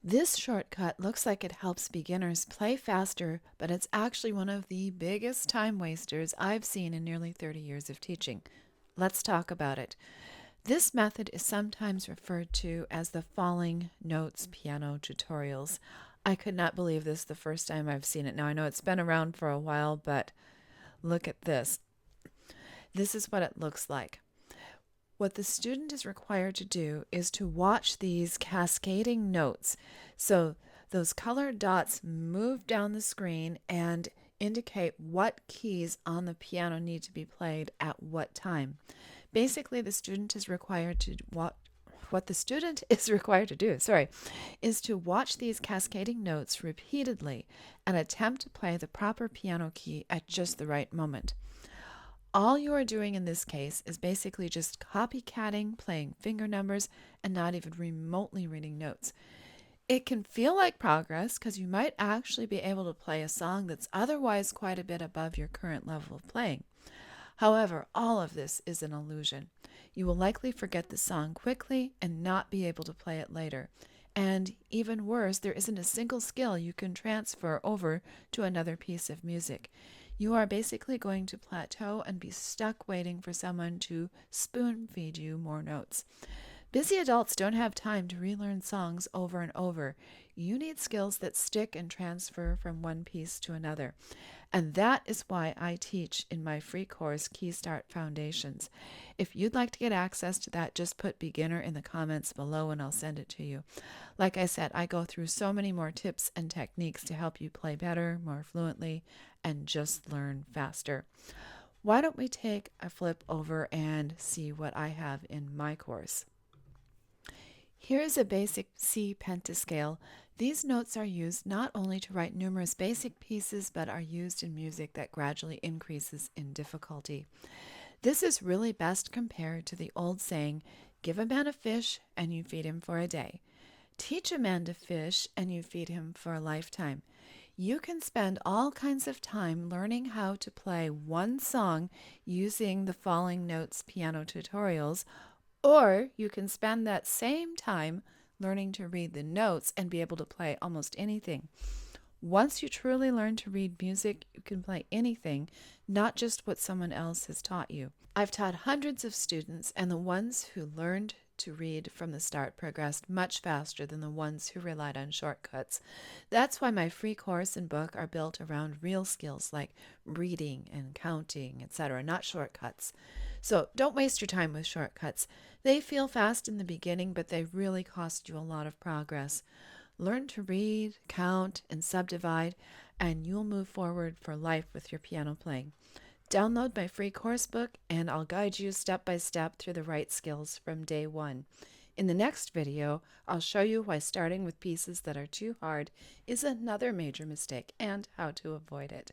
This shortcut looks like it helps beginners play faster, but it's actually one of the biggest time wasters I've seen in nearly 30 years of teaching. Let's talk about it. This method is sometimes referred to as the falling notes piano tutorials. I could not believe this the first time I've seen it. Now I know it's been around for a while, but look at this. This is what it looks like. What the student is required to do is to watch these cascading notes. So those colored dots move down the screen and indicate what keys on the piano need to be played at what time. Basically, the student is required to what the student is required to do, is to watch these cascading notes repeatedly and attempt to play the proper piano key at just the right moment. All you are doing in this case is basically just copycatting, playing finger numbers, and not even remotely reading notes. It can feel like progress because you might actually be able to play a song that's otherwise quite a bit above your current level of playing. However, all of this is an illusion. You will likely forget the song quickly and not be able to play it later. And even worse, there isn't a single skill you can transfer over to another piece of music. You are basically going to plateau and be stuck waiting for someone to spoon feed you more notes. Busy adults don't have time to relearn songs over and over. You need skills that stick and transfer from one piece to another. And that is why I teach in my free course, Key Start Foundations. If you'd like to get access to that, just put beginner in the comments below and I'll send it to you. Like I said, I go through so many more tips and techniques to help you play better, more fluently, and just learn faster. Why don't we take a flip over and see what I have in my course? Here's a basic C pentascale. These notes are used not only to write numerous basic pieces, but are used in music that gradually increases in difficulty. This is really best compared to the old saying, give a man a fish and you feed him for a day. Teach a man to fish and you feed him for a lifetime. You can spend all kinds of time learning how to play one song using the Falling Notes piano tutorials, or you can spend that same time learning to read the notes and be able to play almost anything. Once you truly learn to read music, you can play anything, not just what someone else has taught you. I've taught hundreds of students, and the ones who learned to read from the start progressed much faster than the ones who relied on shortcuts. That's why my free course and book are built around real skills like reading and counting, etc., not shortcuts. So don't waste your time with shortcuts. They feel fast in the beginning, but they really cost you a lot of progress. Learn to read, count, and subdivide, and you'll move forward for life with your piano playing. Download my free course book, and I'll guide you step by step through the right skills from day one. In the next video, I'll show you why starting with pieces that are too hard is another major mistake and how to avoid it.